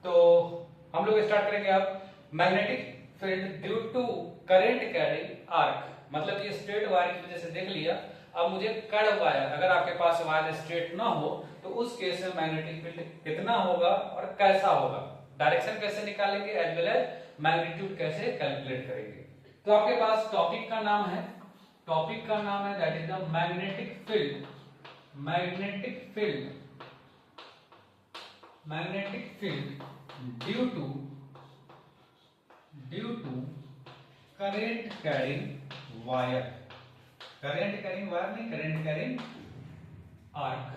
तो हम लोग स्टार्ट करेंगे अब magnetic field due to current carrying arc, मतलब ये स्ट्रेट वायर की वजह से देख लिया। अब मुझे कर्व वायर, अगर आपके पास वायर स्ट्रेट ना हो तो उस केस में मैग्नेटिक फील्ड कितना होगा और कैसा होगा, डायरेक्शन कैसे निकालेंगे, एज वेल एज मैग्नीट्यूड कैसे कैलकुलेट करेंगे। तो आपके पास टॉपिक का नाम है, that is the magnetic field, magnetic field due to current carrying wire, current carrying arc.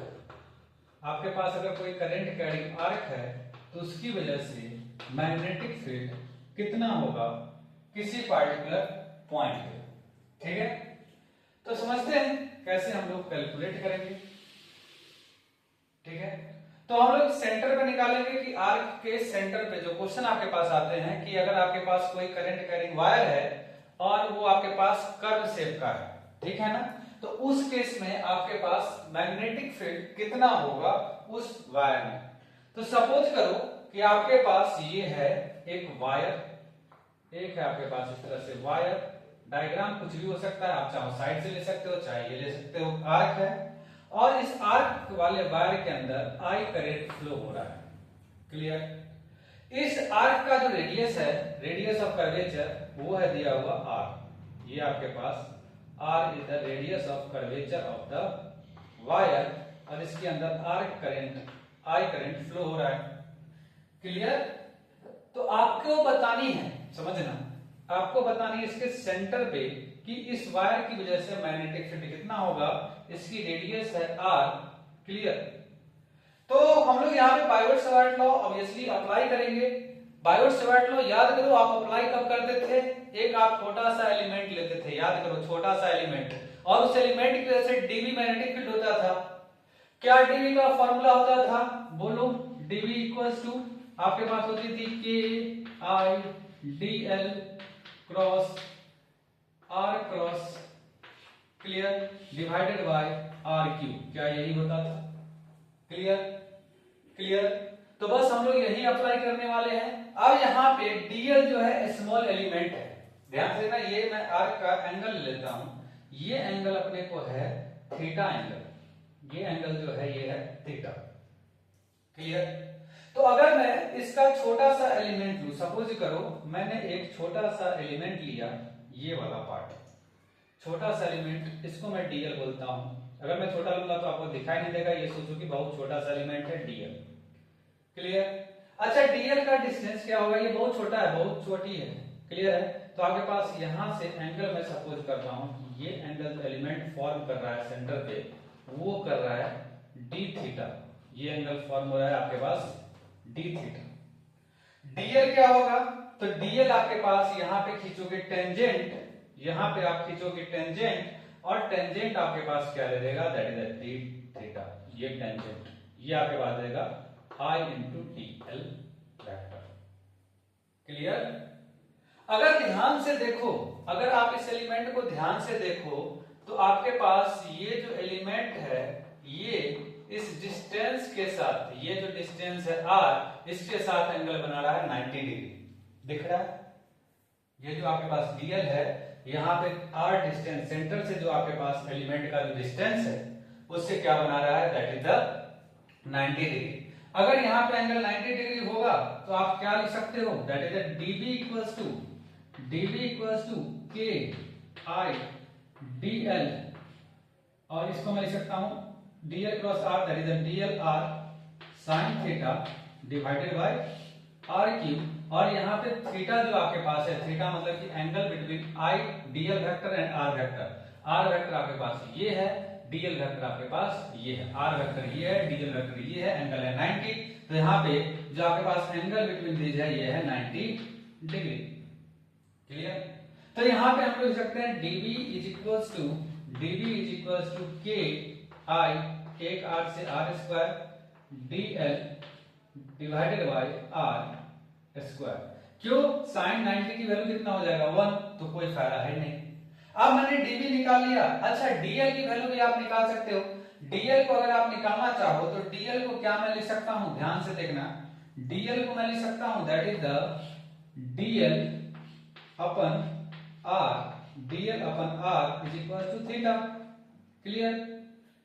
आपके पास अगर कोई करंट कैरिंग आर्क है तो उसकी वजह से मैग्नेटिक फील्ड कितना होगा किसी पार्टिकुलर पॉइंट पे, ठीक है। तो समझते हैं कैसे हम लोग कैलकुलेट करेंगे, ठीक है। तो हम लोग सेंटर पे निकालेंगे कि आर्क के सेंटर पे जो क्वेश्चन आपके पास आते हैं कि अगर आपके पास कोई करंट कैरिंग वायर है और वो आपके पास कर्व शेप का है, ठीक है ना, तो उस केस में आपके पास मैग्नेटिक फील्ड कितना होगा उस वायर में। तो सपोज करो कि आपके पास ये है एक वायर, एक है आपके पास इस तरह से वायर, डायग्राम कुछ भी हो सकता है, आप चाहो साइड से ले सकते हो चाहे ये ले सकते हो, आर्क है और इस आर्क वाले वायर के अंदर आई करंट फ्लो हो रहा है, क्लियर। इस आर्क का जो रेडियस है, रेडियस ऑफ कर्वेचर, वो है दिया हुआ आर। ये आपके पास R is the radius of curvature of the wire और इसके अंदर arc current I current flow हो रहा है, क्लियर। तो आपको बतानी है, समझना, आपको बतानी है इसके सेंटर पे कि इस वायर की वजह से मैग्नेटिक फील्ड कितना होगा, इसकी रेडियस है आर, क्लियर। तो हम लोग यहाँ पे बायोट-सावर्ट लॉ ऑब्वियसली अप्लाई करेंगे। बायोट-सावर्ट लॉ याद करो, आप अप्लाई कब करते थे, एक आप छोटा सा एलिमेंट लेते थे, याद करो छोटा सा एलिमेंट, और उस एलिमेंट की वजह से डीवी मैग्नेटिक फील्ड होता था। क्या डीवी का फॉर्मूला होता था, बोलो। डीवी इक्वल्स टू आपके पास होती थी K I D L cross R cross, clear, divided by R cube, क्या यही होता था, क्लियर। तो बस हम लोग यही अप्लाई करने वाले हैं। अब यहाँ पे डीएल जो है स्मॉल एलिमेंट है, ध्यान से देना, ये मैं आर्क का एंगल लेता हूं, ये एंगल अपने को है थीटा एंगल, ये एंगल जो है ये है थीटा, क्लियर। तो अगर मैं इसका छोटा सा एलिमेंट लूं, सपोज करो मैंने एक छोटा सा एलिमेंट लिया, ये वाला पार्ट, छोटा सा एलिमेंट, इसको मैं डीएल बोलता हूं। अगर मैं छोटा लूंगा तो आपको दिखाई नहीं देगा, ये सोचो कि बहुत छोटा सा एलिमेंट है डीएल, क्लियर। अच्छा, डीएल का डिस्टेंस क्या होगा, ये बहुत छोटा है, बहुत छोटी है, क्लियर है। तो आपके पास यहां से एंगल मैं सपोज कर रहा हूं, ये एंगल एलिमेंट फॉर्म कर रहा है सेंटर पे, वो कर रहा है डी थीटा, ये एंगल फॉर्म हो रहा है आपके पास डी थीटा। डीएल क्या होगा, तो डीएल आपके पास यहां पे खींचोगे टेंजेंट, यहां पे आप खींचोगे टेंजेंट और टेंजेंट आपके पास क्या दे देगा, दैट इज डी थीटा, ये टेंजेंट, ये आपके पास देगा I into D L vector, clear. अगर ध्यान से देखो, अगर आप इस एलिमेंट को ध्यान से देखो तो आपके पास ये जो एलिमेंट है ये इस डिस्टेंस के साथ, ये जो डिस्टेंस है आर, इसके साथ एंगल बना रहा है 90 डिग्री, दिख रहा है। ये जो आपके पास डीएल है, यहाँ पे आर डिस्टेंस, सेंटर से जो आपके पास एलिमेंट का जो डिस्टेंस है उससे क्या बना रहा है, दैट इज द 90 डिग्री। अगर यहाँ पे एंगल 90 डिग्री होगा तो आप क्या लिख सकते हो, that is the DB equals to K I D L, और इसको मैं लिख सकता हूं DL cross R, that is DL R sine theta divided by R cube, और यहाँ पे थीटा जो आपके पास है, थीटा मतलब कि angle between I DL vector and R vector, R vector आपके पास ये है, डीएल वेक्टर आपके पास ये है, आर वेक्टर ये है, डीएल वेक्टर ये है, एंगल है 90, तो यहाँ पे जो आपके पास एंगल बिटवीन दीज है ये है 90 डिग्री, क्लियर। तो यहाँ पे हम लोग लिख सकते हैं dv is equals to K आई, एक आर से R square, dl divided by R square. क्यों, साइन 90 की वैल्यू कितना हो जाएगा 1, तो कोई फायदा है नहीं। अब मैंने dv निकाल लिया, अच्छा dl की वैल्यू भी आप निकाल सकते हो। dl को अगर आप निकालना चाहो तो dl को क्या मैं लिख सकता हूं, ध्यान से देखना, dl को मैं लिख सकता हूं that is the dl upon r, dl upon r is equal to theta. Clear,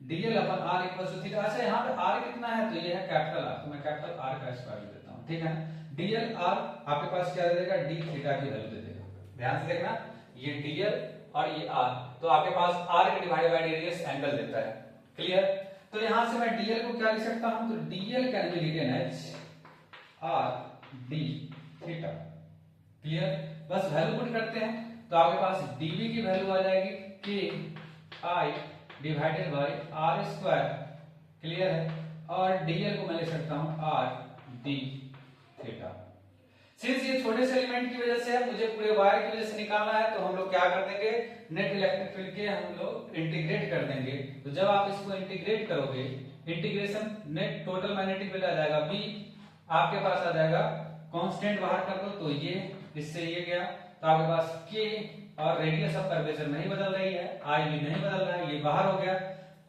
dl upon r equal to theta. अच्छा यहाँ पे r कितना है, तो ये है कैपिटल R, तो मैं कैपिटल R का स्क्वायर ले लेता हूँ, ठीक है। dl r आपके पास क्या दे देगा, d थीटा की वैल्यू दे देगा। ध्यान से देखना, ये dl और ये r, तो आपके पास r के डिवाइडेड बाय रेडियस एंगल देता है। क्लियर, तो यहां से मैं dl को क्या लिख सकता हूं, तो dl can be written as r d theta. Clear, बस वैल्यू पुट करते हैं तो आपके पास dv की वैल्यू आ जाएगी k i divided by r square. Clear है, और dl को मैं लिख सकता हूं r d थीटा। सिंस ये छोटे से एलिमेंट की वजह से है, मुझे पूरे वायर की वजह से निकालना है, तो हम लोग क्या कर देंगे, नेट इलेक्ट्रिक फील्ड के हम लोग इंटीग्रेट कर देंगे। तो जब आप इसको इंटीग्रेट करोगे, integration net total magnetic field आ जाएगा b, आपके पास आ जाएगा कांस्टेंट बाहर कर दो तो ये, इससे ये गया, तो आपके पास k और रेडियस ऑफ कर्वेचर नहीं बदल रही है, i भी नहीं बदल रहा है, ये बाहर हो गया,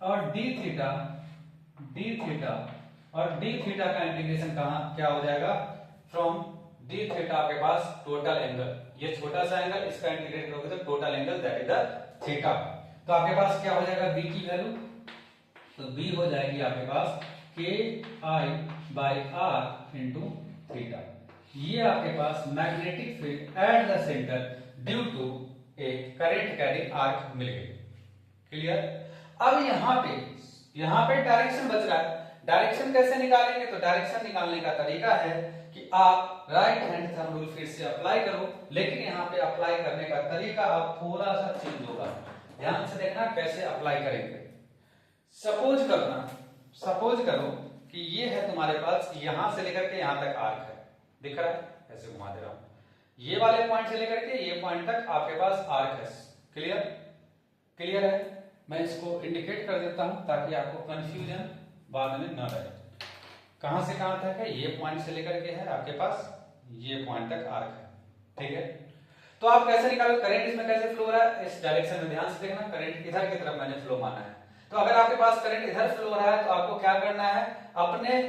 और d थीटा और d थीटा का इंटीग्रेशन कहां क्या हो जाएगा, फ्रॉम d थीटा आपके पास टोटल एंगल, ये छोटा सा एंगल, इसका इंटीग्रेट करोगे तो total angle that is the theta. तो आपके पास क्या हो जाएगा b की वैल्यू, तो b हो जाएगी आपके पास ki by r into theta. ये आपके पास magnetic field at the center due to a current carrying arc मिल गई। क्लियर, अब यहाँ पे डायरेक्शन बच रहा है। डायरेक्शन कैसे निकालेंगे, तो डायरेक्शन निकालने का तरीका है कि आप राइट हैंड थंब रूल फिर से अप्लाई करो, लेकिन यहाँ पे अप्लाई करने का तरीका अब थोड़ा सा चेंज होगा। ध्यान से देखना कैसे अप्लाई करेंगे। सपोज करो कि ये है तुम्हारे पास, यहां से लेकर के यहां तक आर्क है, दिख रहा है, ऐसे घुमा दे रहा हूं, ये वाले पॉइंट से लेकर के ये पॉइंट तक आपके पास आर्क है। क्लियर है, मैं इसको इंडिकेट कर देता हूं ताकि आपको कंफ्यूजन बाद में न रहे। कहां से कहां तक है, ये पॉइंट से लेकर के है आपके पास ये पॉइंट तक आर्क है, ठीक है। तो आप कैसे निकालोगे, करंट इसमें कैसे फ्लो हो रहा है, इस डायरेक्शन में ध्यान से देखना, करंट इधर की तरफ मैंने फ्लो माना है। तो अगर आपके पास करंट इधर फ्लो हो रहा है तो आपको क्या करना है, अपने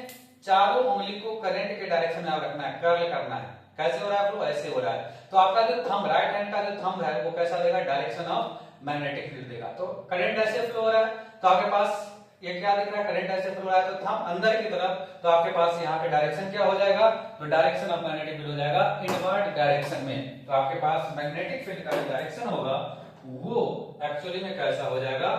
चारों उंगली को करंट के डायरेक्शन में रखना है, कर्ल करना है। कैसे हो रहा है फ्लो, ऐसे हो रहा है। तो आपका जो थंब, राइट हैंड का जो थंब है वो कैसा देगा, डायरेक्शन ऑफ मैग्नेटिक फील्ड देगा। तो करंट ऐसे फ्लो हो रहा है, तो आपके पास ये क्या दिख रहा है, करंट ऐसे फ्लो हो रहा है, तो थंब अंदर की तरफ, तो आपके पास यहाँ पे डायरेक्शन क्या हो जाएगा, तो डायरेक्शन ऑफ मैग्नेटिक फील्ड हो जाएगा इनवर्ड डायरेक्शन में। तो आपके पास मैग्नेटिक फील्ड का जो डायरेक्शन होगा वो एक्चुअली में कैसा हो जाएगा,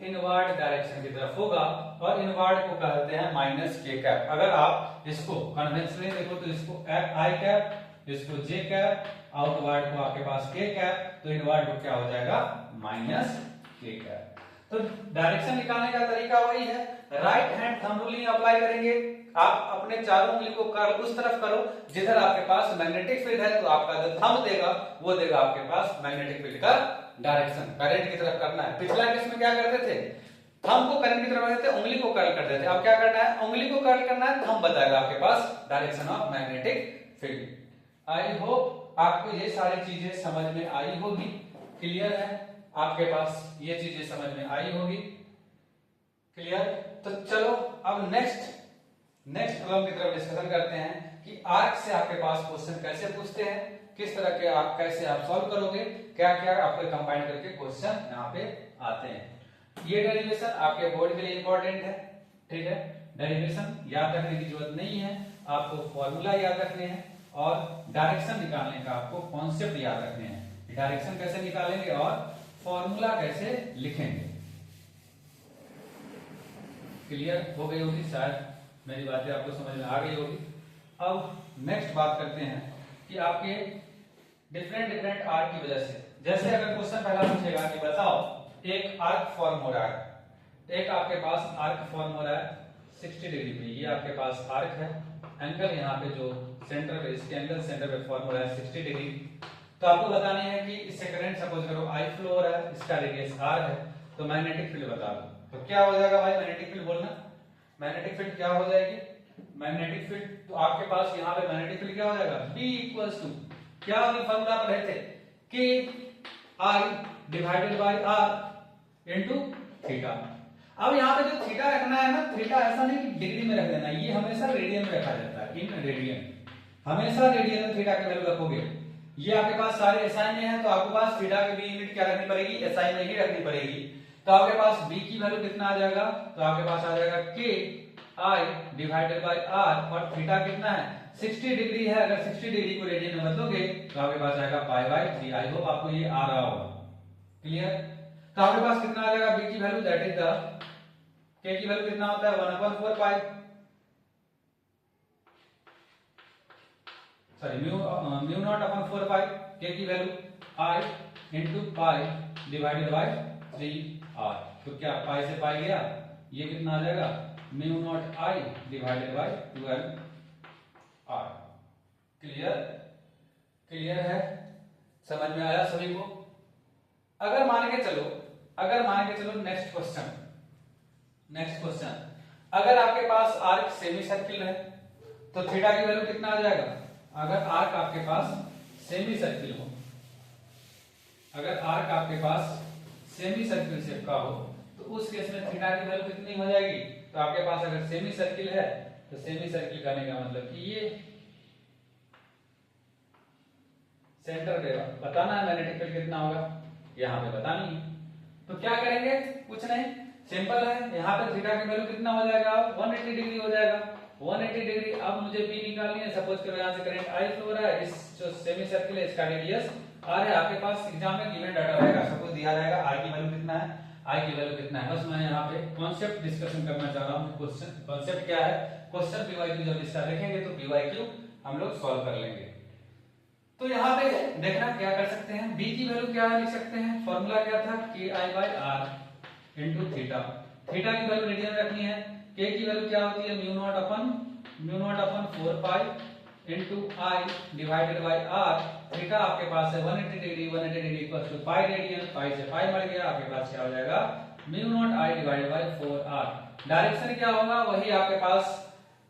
इनवर्ड डायरेक्शन की तरफ होगा, और इनवर्ड को कहते हैं माइनस के कैप। अगर आप इसको कन्वेंशनली देखो तो इसको आई कैप, इसको जे कैप, आउटवर्ड को आपके पास के कैप, तो इनवर्ड को क्या हो जाएगा, माइनस के कैप। तो डायरेक्शन निकालने का तरीका वही है, right hand thumb rule apply करेंगे। आप अपने चारों उंगली को कर्ल उस तरफ करो जिधर आपके पास मैग्नेटिक फील्ड है, तो आपका जो थंब देगा वो देगा आपके पास मैग्नेटिक फील्ड का डायरेक्शन, करंट की तरफ करना है। पिछला केस में क्या करते थे, थंब को करंट की तरफ रखते थे, उंगली को कर्ल करते थे। अब क्या करना है, उंगली को कर्ल करना है, थंब बताएगा आपके पास direction of magnetic field. I hope आपको ये सारी चीजें समझ में आई होगी। क्लियर है, आपके पास ये चीजें समझ में आई होगी। क्लियर, तो चलो अब नेक्स्ट प्रॉब्लम की तरफ डिस्कशन करते हैं कि आर्क से आपके पास क्वेश्चन कैसे पूछते हैं, किस तरह के आप कैसे आप सॉल्व करोगे, क्या क्या आपको कंबाइन करके क्वेश्चन यहाँ पे आते हैं। ये डेरिवेशन आपके बोर्ड के लिए इंपॉर्टेंट है, ठीक है। डेरिवेशन याद रखने की जरूरत नहीं है, आपको फॉर्मूला याद रखने हैं और डायरेक्शन निकालने का आपको कॉन्सेप्ट याद रखने हैं। डायरेक्शन कैसे निकालेंगे और फॉर्मूला कैसे लिखेंगे। क्लियर हो गई होगी, शायद मेरी बातें आपको समझ में आ गई होगी। अब नेक्स्ट बात करते हैं कि आपके डिफरेंट आर्क की वजह से, जैसे अगर क्वेश्चन पहला पूछेगा कि बताओ एक आर्क फॉर्म हो रहा है, एक आपके पास आर्क फॉर्म हो रहा है 60 डिग्री पे, ये आपके पास आर्क है, एंगल यहाँ पे जो सेंटर पे, इसके एंगल सेंटर पे फॉर्म हो रहा है 60 डिग्री। तो आपको बताने हैं कि इससे करंट सपोज करो I फ्लो हो रहा है, इसका रेडियस R है, तो मैग्नेटिक फील्ड बता दो। तो क्या हो जाएगा भाई, मैग्नेटिक फील्ड बोलना, मैग्नेटिक फील्ड क्या हो जाएगी, मैग्नेटिक फील्ड, तो आपके पास यहाँ पे मैग्नेटिक फील्ड क्या हो जाएगा, B इक्वल्स टू क्या अभी फॉर्मूला पर रहते K I divided by R into theta. अब यहाँ पे जो थीटा रखना है ना, थीटा ऐसा नहीं कि डिग्री में रख देना, ये हमेशा रेडियन में रखा जाता है, इन रेडियन, हमेशा रेडियन में थीटा की वैल्यू रखोगे। ये आपके पास सारे एसआई में है तो आपके पास थीटा की भी यूनिट क्या रखनी पड़ेगी, एसआई में ही रखनी पड़ेगी। तो आपके पास b की वैल्यू कितना आ जाएगा, तो आपके पास आ जाएगा k i divided by r, और थीटा कितना है 60 डिग्री है। अगर 60 डिग्री को रेडियन में बदलोगे तो आपके पास आएगा पाई बाय 3। आई होप आपको ये आ रहा होगा, क्लियर। तो आपके पास कितना आ जाएगा b की value, that is the k की वैल्यू कितना होता है 1/4 पाई, सॉरी म्यू नॉट अपॉन 4 पाई, k की value i into pi divided by 3r। तो क्या पाई से पाई गया, ये कितना आ जाएगा mu naught i divided bye 12r। Clear, clear है, समझ में आया सभी को। अगर मान के चलो नेक्स्ट क्वेश्चन, अगर आपके पास आर्क सेमी सर्किल है तो थीटा की वैल्यू कितना आ जाएगा। अगर आर्क आपके पास सेमी सर्किल हो, अगर आर्क आपके पास सेमी सर्किल शेप का हो तो उस केस में थीटा की वैल्यू कितनी हो जाएगी। तो आपके पास अगर सेमी सर्किल है तो सेमी सर्किल करने का मतलब कि ये सेंटर पे बताना है मैग्नेटिक फील्ड कितना होगा, यहाँ पे बतानी है। तो क्या करेंगे, कुछ नहीं, सिंपल है। यहाँ पे थीटा की वैल्यू कितना हो जाएगा 180 डिग्री हो जाएगा, 180 डिग्री। अब मुझे बी निकालनी है। सपोज करो यहाँ से करंट आई फ्लो हो रहा है, इस जो सेमी सर्किल है इसका रेडियस आर है। आपके पास एग्जाम में गिवन डाटा रहेगा, सपोज दिया रहेगा आर की वैल्यू कितना है, आई की वैल्यू कितना है। बस मैं यहाँ पे कॉन्सेप्ट डिस्कशन करना चाह रहा हूँ। क्वेश्चन कॉन्सेप्ट क्या है, क्वेश्चन पीवाईक्यू जब इसका देखेंगे तो पीवाईक्यू हम लोग सॉल्व कर लेंगे। तो यहाँ पे देखना क्या कर सकते हैं, बी की वैल्यू क्या लिख सकते हैं, फॉर्मूला क्या था K I by R into theta. Theta की वैल्यू रेडियन में रखनी है, के की वैल्यू क्या होती है mu naught upon 4 pi into I divided by R. Theta आपके पास है 180 degree, 180 degree equals to pi radian, pi से पाई मर गया, आपके पास क्या हो जाएगा mu naught I divided by 4r। Direction क्या होगा, वही आपके पास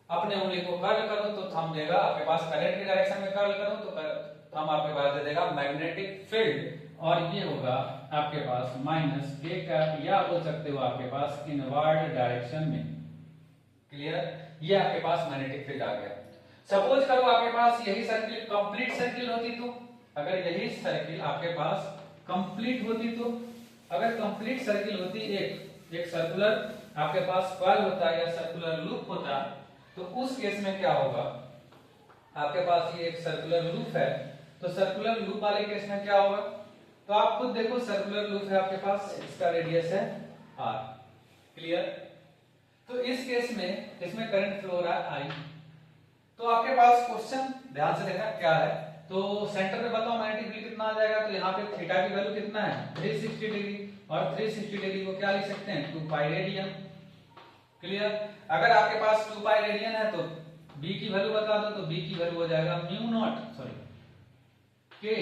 अपने उंगली को कर्ल करो तो थंब देगा, आपके पास करंट की डायरेक्शन में कर्ल करो तो थंब आपके पास दे देगा मैग्नेटिक फील्ड, और ये होगा आपके पास माइनस के कैप, या बोल सकते हो आपके पास इनवर्ड डायरेक्शन में। क्लियर, ये आपके पास मैग्नेटिक फील्ड आ गया। सपोज करो आपके पास यही सर्किल कंप्लीट सर्किल होती तो, अगर यही सर्किल आपके पास कंप्लीट होती तो, अगर कंप्लीट सर्किल होती, एक सर्कुलर आपके पास कॉइल होता या सर्कुलर लूप होता, तो उस केस में क्या होगा, आपके पास ये एक सर्कुलर लूप है, तो सर्कुलर लूप वाले केस में क्या होगा, तो आप खुद देखो सर्कुलर लूप है आपके पास, इसका रेडियस है r। क्लियर, तो इस केस में इसमें करंट फ्लो हो रहा है I। तो आपके पास क्वेश्चन ध्यान से देखना क्या है, तो सेंटर पे बताओ मैग्नेटिक फील्ड कितना आ जाएगा। तो यहाँ पे थीटा की वैल्यू कितना है 360 डिग्री, और 360 डिग्री को क्या लिख सकते हैं 2 पाई रेडियन। क्लियर, अगर आपके पास 2 पाई रेडियन है तो b की वैल्यू बता दो, तो b की वैल्यू हो जाएगा म्यू नॉट के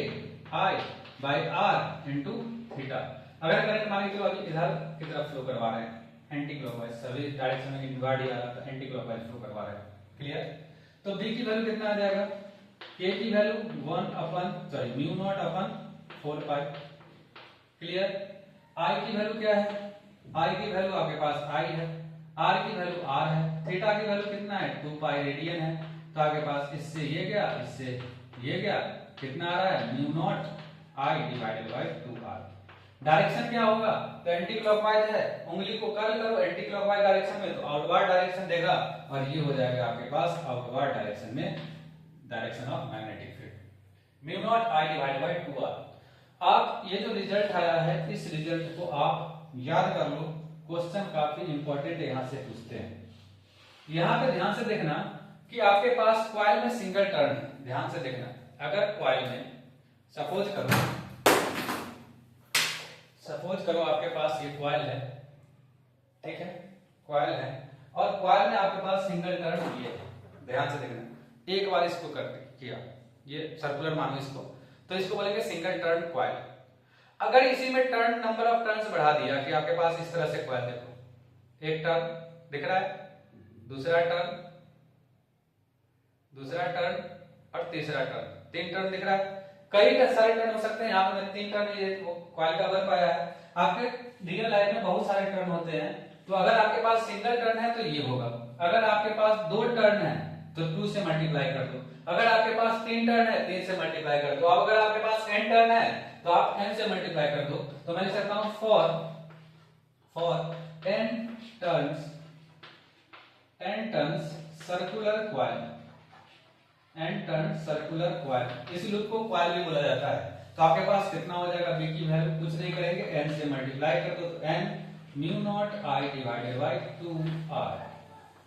I by R into theta. अगर करंट मान के चलो अभी इधर की तरफ फ्लो करवा रहे हैं एंटी क्लॉकवाइज, सभी डायरेक्शन में इनवर्ड ही आ रहा है, एंटी क्लॉकवाइज फ्लो करवा रहे हैं। क्लियर, तो b की वैल्यू कितना आ जाएगा, k की value mu naught upon 4 pi. Clear, i की वैल्यू क्या है, i की वैल्यू आपके पास i है, r की वैल्यू r है, थीटा की वैल्यू कितना है 2 पाई रेडियन है। तो आपके पास इससे ये गया, इससे ये गया, कितना आ रहा है mu naught i divided bye 2r। Direction क्या होगा, तो एंटी क्लॉकवाइज है, उंगली को कर्ल करो एंटी क्लॉकवाइज डायरेक्शन में तो आउटवर्ड डायरेक्शन देगा, और ये हो जाएगा आपके पास आउटवर्ड डायरेक्शन में direction of magnetic field mu naught i divided bye 2r। आप ये जो रिजल्ट आया है इस रिजल्ट को आप याद कर लो, क्वेश्चन काफी इंपॉर्टेंट है, यहां से पूछते हैं। यहां पे ध्यान से देखना कि आपके पास कॉइल में सिंगल टर्न है, ध्यान से देखना। अगर कॉइल में सपोज करो आपके पास ये कॉइल है, ठीक है, कॉइल है, और कॉइल में आपके पास सिंगल टर्न ये है, ध्यान से देखना। एक बार इसको कर किया, ये सर्कुलर मानो इसको, तो इसको बोलेंगे सिंगल टर्न कॉइल। अगर इसी में टर्न नंबर ऑफ टर्न्स बढ़ा दिया कि आपके पास इस तरह से कॉइल देखो, एक टर्न दिख रहा है, दूसरा टर्न और तीसरा टर्न, 3 टर्न दिख रहा है। कई सारे टर्न हो सकते हैं, यहाँ पे 3 टर्न ये कॉइल का बन पाया है। आपके रियल लाइफ में बहुत सारे टर्न होते हैं, तो अगर आपके पास सिंगल टर्न है तो ये होगा, अगर आपके पास 2 टर्न है तो 2 से मल्टीप्लाई कर दो। अगर आपके पास 3 टर्न है 3 से मल्टीप्लाई कर दो। अब अगर आपके पास n टर्न है तो आप n से मल्टीप्लाई कर दो। तो मैं लिख सकता हूं for n turns circular coil, n turn circular coil, इस लूप को कॉइल भी बोला जाता है। तो आपके पास कितना हो जाएगा, b की वैल्यू कुछ नहीं करेंगे, n से मल्टीप्लाई कर दो तो n mu naught I divided bye 2r।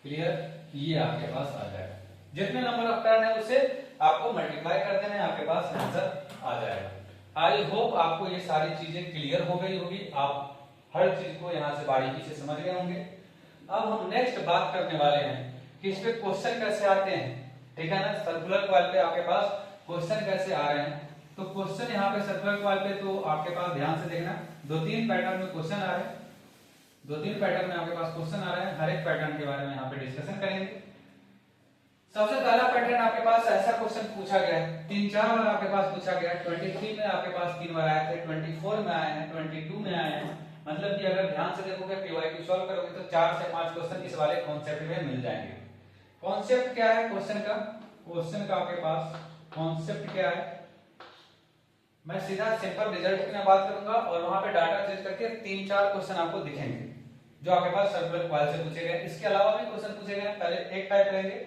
Clear, ये आपके पास आ जाएगा। जितने नंबर ऑफ टर्न है उसे आपको मल्टीप्लाई कर देना है, आपके पास आंसर आ जाएगा। आई होप आपको ये सारी चीजें क्लियर हो गई होगी, आप हर चीज को यहाँ से बारीकी से समझ गए होंगे। अब हम नेक्स्ट बात करने वाले हैं कि इस पे क्वेश्चन कैसे आते हैं, ठीक है ना। सर्कुलर कॉइल पे आपके पास क्वेश्चन कैसे आ रहे हैं, तो क्वेश्चन यहाँ पे सर्कुलर कॉइल पे तो आपके पास ध्यान से देखना 2-3 पैटर्न में क्वेश्चन आ रहे हैं, 2-3 पैटर्न में आपके पास क्वेश्चन आ रहे हैं। हर एक पैटर्न के बारे में यहाँ पे डिस्कशन करेंगे। सबसे पहला पैटर्न आपके पास ऐसा क्वेश्चन पूछा गया है, 3-4 बार आपके पास पूछा गया है। 23 में आपके पास 3 बार आए थे, 24 में आए हैं, 22 में आए हैं। मतलब कि अगर ध्यान से देखोगे पीवाईक्यू सॉल्व करोगे तो 4 से 5 क्वेश्चन इस वाले कॉन्सेप्ट में मिल जाएंगे। कॉन्सेप्ट क्या है क्वेश्चन का आपके पास कॉन्सेप्ट क्या है, मैं सीधा सिंपल रिजल्ट की बात करूंगा और वहां पे डाटा चेंज करके 3-4 क्वेश्चन आपको दिखेंगे जो आपके पास सर्कुलर कॉइल से पूछे गए। इसके अलावा भी क्वेश्चन पूछे गए, पहले एक टाइप लेंगे,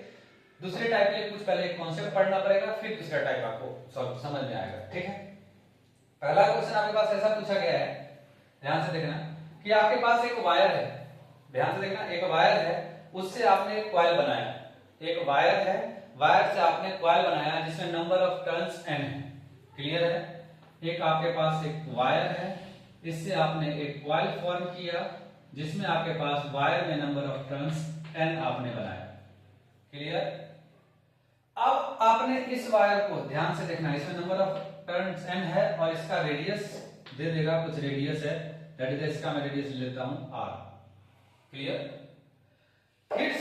दूसरे टाइप के लिए कुछ पहले एक कॉन्सेप्ट पढ़ना पड़ेगा, फिर दूसरा टाइप आपको समझ में आएगा, ठीक है। पहला क्वेश्चन आपके पास ऐसा पूछा गया है, ध्यान से देखना कि आपके पास एक वायर है, ध्यान से देखना, एक वायर है, उससे आपने एक कॉइल बनाया, एक वायर है, वायर से आपने कॉइल बनाया जिसमें नंबर ऑफ टर्न्स n है। क्लियर है, एक आपके पास एक वायर है, इससे आपने एक कॉइल फॉर्म किया जिसमें आपके पास वायर में नंबर ऑफ टर्न्स n आपने बनाया। क्लियर, अब आपने इस वायर को ध्यान से देखना, इसमें नंबर ऑफ टर्न्स n है और इसका रेडियस दे देगा, कुछ रेडियस है, दैट इज इसका मैं रेडियस लेता हूं r। क्लियर, फिर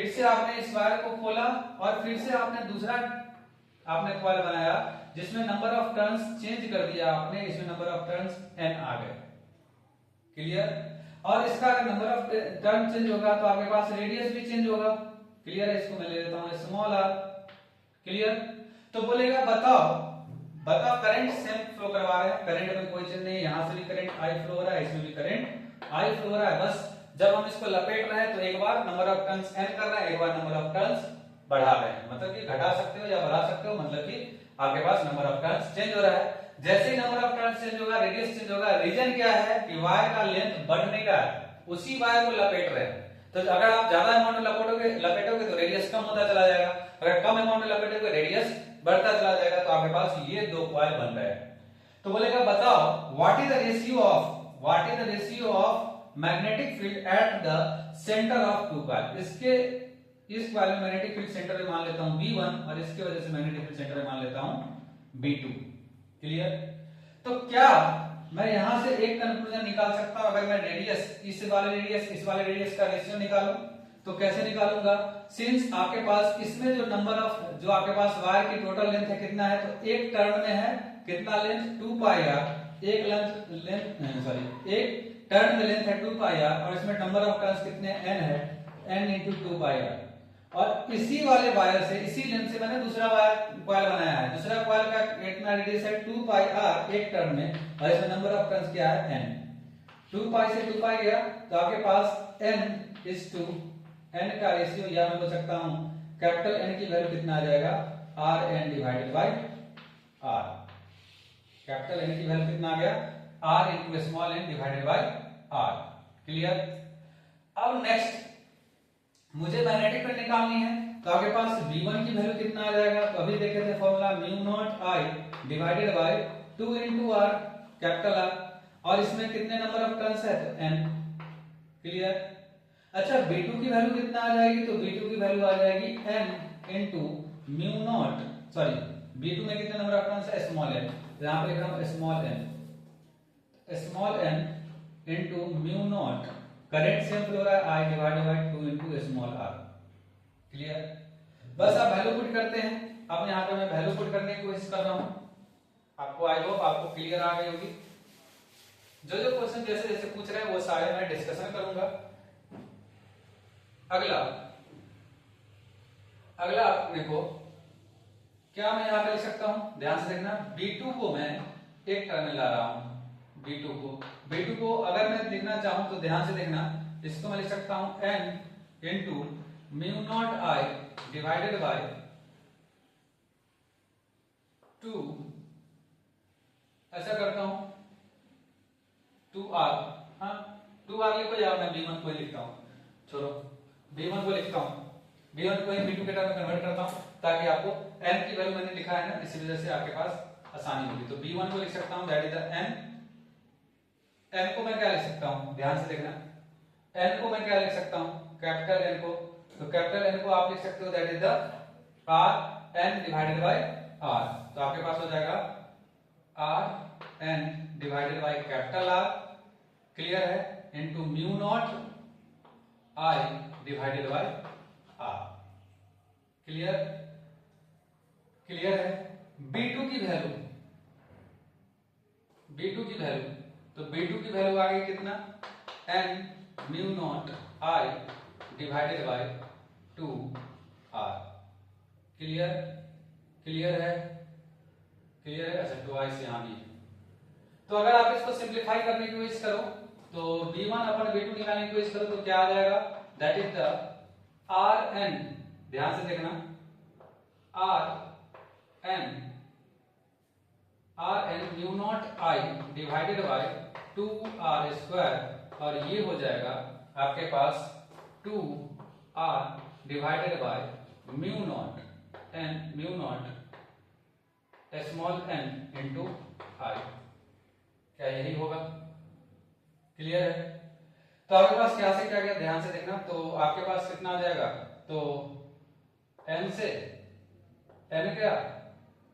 से आपने इस वायर को खोला और फिर से आपने दूसरा आपने कॉइल बनाया जिसमें नंबर ऑफ टर्न्स चेंज कर दिया आपने, इसमें नंबर ऑफ टर्न्स n आ गए। क्लियर, और इसका अगर नंबर ऑफ टर्न चेंज होगा तो आपके पास रेडियस भी चेंज होगा। क्लियर है, इसको मैं ले लेता हूं स्मॉल r। क्लियर, तो बोलेगा बताओ करंट सेम फ्लो करवा रहे हैं, करंट में कोई चेंज नहीं, यहां से भी करंट I फ्लो हो रहा है, इसमें भी करंट I फ्लो हो रहा है। बस जब हम इसको लपेट रहे हैं तो एक बार नंबर ऑफ टर्न्स n कर रहे हैं, एक बार नंबर ऑफ टर्न्स बढ़ा रहे हैं, मतलब कि घटा सकते हो या बढ़ा सकते हो, मतलब कि आपके पास नंबर ऑफ टर्न्स चेंज हो रहा है। जैसे ही नंबर ऑफ टर्न्स चेंज होगा रेडियस चेंज होगा। रीजन क्या है कि वायर का लेंथ बढ़ने का है, उसी वायर को लपेट रहे हैं। तो अगर आप ज्यादा अमाउंट में लपेटोगे तो रेडियस कम होता चला जाएगा, अगर कम अमाउंट में लपेटोगे रेडियस बढ़ता चला जाएगा। तो आपके पास ये दो कॉइल बन रहे हैं। तो बोलेगा बताओ what is the ratio of magnetic field at the centre of two coil. इसके इस कॉइल में मैग्नेटिक फील्ड सेंटर में मान लेता हूं B1 और इसकी वजह से मैग्नेटिक फील्ड सेंटर में मान लेता हूं B2। क्लियर, तो क्या मैं यहां से एक कंक्लूजन निकाल सकता हूं, अगर मैं रेडियस इस वाले रेडियस का रेशियो निकालूं तो कैसे निकालूंगा, सिंस आपके पास इसमें जो नंबर ऑफ जो आपके पास वायर की टोटल लेंथ है कितना है, तो एक टर्न में है कितना लेंथ 2πr, एक टर्न में लेंथ है 2πr और इसमें नंबर ऑफ टर्न्स कितने n है, n into 2πr। और इसी वाले वायर से इसी लेंथ से मैंने दूसरा वायर कॉइल बनाया है, दूसरा कॉइल का कितना रेडियस है 2πr एक टर्न में और इसमें नंबर ऑफ टर्न्स क्या है n। 2π से 2π गया तो आपके पास n is to n का रेशियो, या मैं बोल सकता हूं कैपिटल N की वैल्यू कितना आ जाएगा Rn divided by r। Capital N की वैल्यू कितना आ गया r into small n divided by r। Clear, अब नेक्स्ट मुझे मैग्नेटिक फील्ड निकालनी है तो आपके पास V1 की वैल्यू कितना आ जाएगा, तो अभी देखे थे formula mu naught I divided bye 2 into r capital R, और इसमें कितने नंबर ऑफ टर्न्स है तो n। क्लियर, अच्छा B2 की वैल्यू कितना आ जाएगी, तो B2 की वैल्यू आ जाएगी n into mu naught, sorry B2 में कितने नंबर ऑफ टर्न्स है स्मॉल n, यहां पे लिख रहा हूं small n into mu naught, current same flow रहा है I divided bye 2 into small r। Clear, बस आप वैल्यू पुट करते हैं। अब यहां पे मैं वैल्यू पुट करने की कोशिश कर रहा हूं, आपको आई होप आपको क्लियर आ गई होगी। जो क्वेश्चन जैसे जैसे पूछ रहे हैं वो सारे मैं डिस्कशन करूंगा। अगला अपने को क्या मैं यहाँ पे लिख सकता हूं, ध्यान से देखना, B2 को मैं एक टर्म में ला रहा हूं। B2 को अगर मैं लिखना चाहूं तो ध्यान से देखना, इसको मैं लिख सकता हूं n into mu naught I divided by 2, ऐसा करता हूं 2r, हाँ 2r लिखो या मैं B1 को लिखता हूं, छोड़ो B1 को लिखता हूं, B1 को B2 के टर्म में कन्वर्ट करता हूं ताकि आपको n की वैल्यू मैंने लिखा है ना, इसी वजह से आपके पास आसानी होगी। तो B1 को लिख सकता हूं दैट इज द n को मैं क्या लिख सकता हूं, ध्यान से देखना, n को मैं क्या लिख सकता हूं, कैपिटल N को, तो कैपिटल N को आप लिख सकते हो that is the r n divided by r, तो आपके पास हो जाएगा r n divided by capital R, clear है, into mu naught I divided by R, clear है। B2 की वैल्यू, तो B2 की वैल्यू आ गई कितना, n mu naught I divided bye 2r, clear है। अच्छा 2i से यहां भी, तो अगर आप इसको सिंप्लीफाई करने की कोशिश करो तो B1 अपन B2 निकालने की कोशिश करो तो क्या आ जाएगा, दैट इज द Rn, ध्यान से देखना, Rn mu naught I divided bye 2r square, और ये हो जाएगा आपके पास 2r divided by mu naught small n into I, क्या यही होगा, क्लियर है। तो आपके पास क्या से क्या गया, ध्यान से देखना, तो आपके पास कितना आ जाएगा, तो n से n गया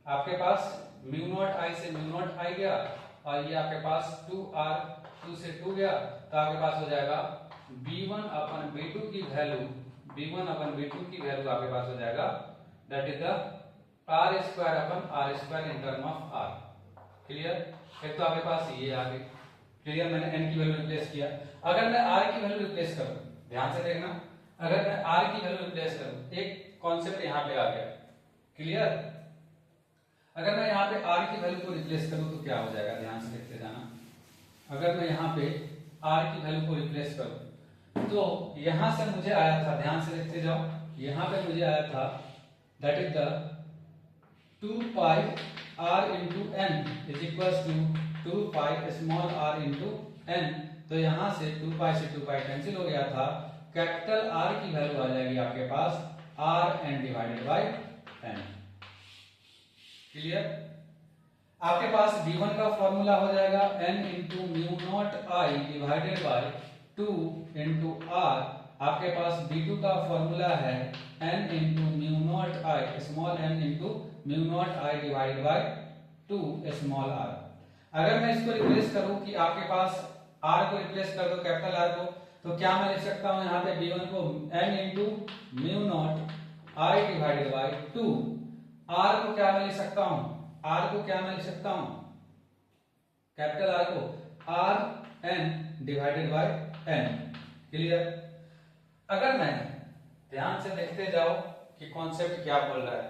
आपके पास, म्यू नॉट I से म्यू नॉट I गया, और ये आपके पास 2r 2 से 2 गया, तो आपके पास हो जाएगा B1 अपन B2 की वैल्यू आपके पास हो जाएगा that is the r square upon r square in term of r, clear. एक तो आपके पास ये आ गई, क्लियर, मैंने n की वैल्यू रिप्लेस किया। अगर मैं r की वैल्यू रिप्लेस करूं, ध्यान से देखना, अगर मैं r की वैल्यू रिप्लेस करूं, एक कॉन्सेप्ट यहां पे आ गया, क्लियर। अगर मैं यहां पे r की वैल्यू को रिप्लेस करूं तो क्या हो जाएगा, ध्यान से देखते जाना। अगर मैं यहां पे r की वैल्यू को रिप्लेस करूं तो यहां से मुझे आया था, ध्यान से देखते जाओ, यहां पे मुझे आया था that is the 2 pi r into n is equal to 2 pi small r into n, तो यहां से 2 पाई से 2 पाई कैंसिल हो गया था, कैपिटल R की वैल्यू आ जाएगी आपके पास Rn divided by n, clear. आपके पास B1 का फॉर्मूला हो जाएगा n into mu naught I divided bye 2 into R, आपके पास B2 का फॉर्मूला है n into mu naught I small n into mu naught I divided bye 2 small r। अगर मैं इसको रिप्लेस करूं कि आपके पास r को रिप्लेस कर दो कैपिटल R को, तो क्या मैं लिख सकता हूं यहाँ पे B1 को n into mu naught I divided bye 2, r को क्या मैं लिख सकता हूं, कैपिटल R को r n divided bye n, clear. अगर मैं ध्यान से देखते जाओ कि कॉन्सेप्ट क्या बोल रहा है,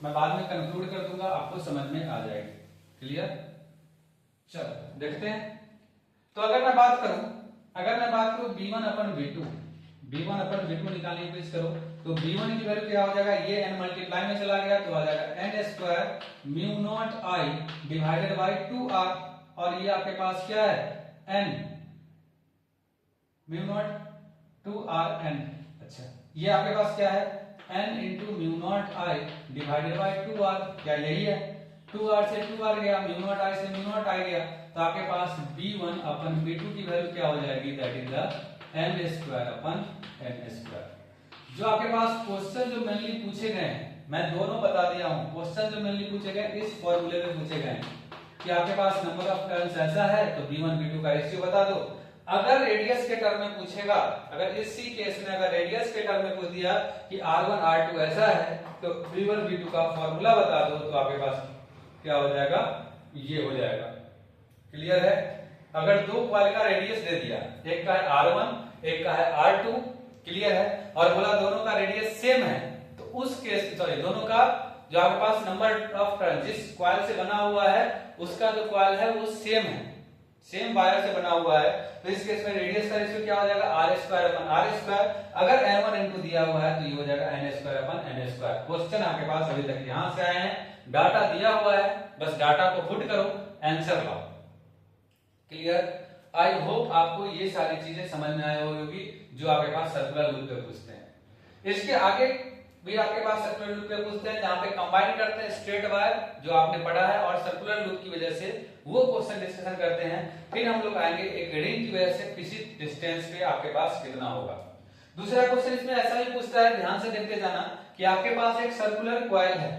मैं बाद में कंक्लूड कर दूंगा, आपको समझ में आ जाएगी, क्लियर। चलो देखते हैं। तो अगर मैं बात करूं B1 अपन B2 निकालने की कोशिश करो तो B1 की वैल्यू क्या हो जाएगा, ये n मल्टीप्लाई में चला गया तो आ जाएगा n square mu naught I divided bye 2r, और ये आपके पास क्या है n म्यू नॉट 2rn, अच्छा ये आपके पास क्या है n into mu naught I divided bye 2r, क्या यही है, 2r से 2r गया, म्यू नॉट I से म्यू नॉट I गया, तो आपके पास B1 अपन B2 की वैल्यू क्या हो जाएगी, that is the n square upon n square. जो आपके पास क्वेश्चन जो मेनली पूछे गए हैं, मैं दोनों बता दिया हूं, क्वेश्चन जो मेनली पूछे गए इस फॉर्मूले में पूछे गए हैं कि आपके पास नंबर ऑफ टर्न्स ऐसा है तो B1 B2 का रेशियो बता दो। अगर रेडियस के टर्म में पूछेगा, अगर इसी केस में अगर रेडियस के टर्म में पूछ दिया कि R1 R2 ऐसा है तो B1 B2 का फॉर्मूला बता दो, तो आपके पास क्या हो जाएगा, ये हो जाएगा, क्लियर है। अगर दो कॉइल का रेडियस दे दिया, एक का है R1 एक का है R2, क्लियर है, और बोला दोनों का रेडियस सेम है, तो उस केस सॉरी दोनों का जो आपके पास नंबर ऑफ टर्न जिस कॉइल से बना हुआ है उसका जो कॉइल है वो सेम है, सेम वायर से बना हुआ है, तो इस केस में रेडियस का रेशियो क्या हो जाएगा r square upon r square. अगर n1 n2 दिया हुआ है तो ये हो जाएगा n square upon n square. Question आपके पास अभी तक यहां से आए हैं, डाटा दिया हुआ है, बस डाटा को पुट करो, आंसर लाओ। क्लियर? आई होप आपको ये सारी चीजें समझ में आई होगी जो आपके पास सर्कुलर लूप पे पूछते हैं। इसके आगे भी आपके पास सर्कुलर लूप पे पूछते हैं जहां पे कंबाइन करते हैं स्ट्रेट वायर जो आपने पढ़ा है और सर्कुलर लूप की वजह से वो क्वेश्चन डिस्कशन करते हैं। फिर हम लोग आएंगे एक रिंग की वजह से किसी डिस्टेंस पे आपके पास कितना होगा। दूसरा क्वेश्चन इसमें ऐसा भी पूछता है, ध्यान से देखते जाना कि आपके पास एक सर्कुलर कॉइल है।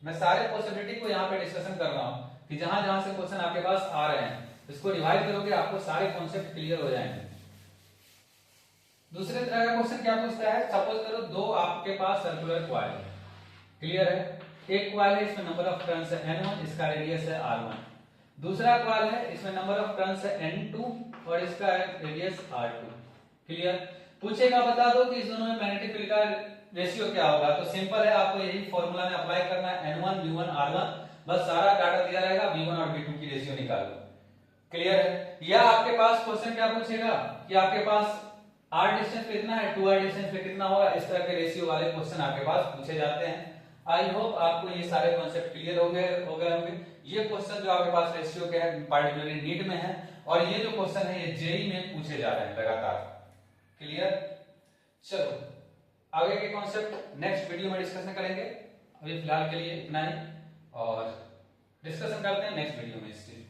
मैं सारे पॉसिबिलिटी को यहाँ पे डिस्कशन कर रहा हूँ कि जहां जहां से क्वेश्चन आपके पास आ रहे हैं इसको रिवाइज करोगे आपको सारे कॉन्सेप्ट क्लियर हो जाएंगे। दूसरे तरह का क्वेश्चन क्या पूछता है, सपोज करो दो आपके पास सर्कुलर कॉइल है, क्लियर है, एक कॉइल है इसमें नंबर ऑफ टर्न्स है n1, इसका रेडियस है r1। दूसरा कॉइल है इसमें नंबर ऑफ टर्न्स है n2 और इसका रेडियस r2। क्लियर? पूछेगा बता दो कि इस दोनों में मैग्नेटिक फील्ड का रेशियो क्या होगा, तो सिंपल है, आपको यही फॉर्मूला में अप्लाई करना है n1 v1 r1, बस सारा डाटा दिया रहेगा, v1 और v2 की रेशियो निकालो। क्लियर है? या आपके पास क्वेश्चन क्या पूछेगा कि आपके पास r डिस्टेंस पे कितना है, 2r डिस्टेंस पे कितना होगा, इस तरह के रेशियो वाले क्वेश्चन आपके पास पूछे जाते हैं। आई होप आपको ये सारे कॉन्सेप्ट क्लियर हो गए होंगे। ये क्वेश्चन जो आपके पास रेशियो के है पार्टिकुलरली नीट में है और ये जो क्वेश्चन है ये जेई में पूछे जा रहे हैं लगातार। क्लियर? चलो आगे के कॉन्सेप्ट नेक्स्ट वीडियो में डिस्कशन करेंगे, अभी फिलहाल के लिए इतना ही और डिस्कशन करते हैं नेक्स्ट वीडियो में इसकी।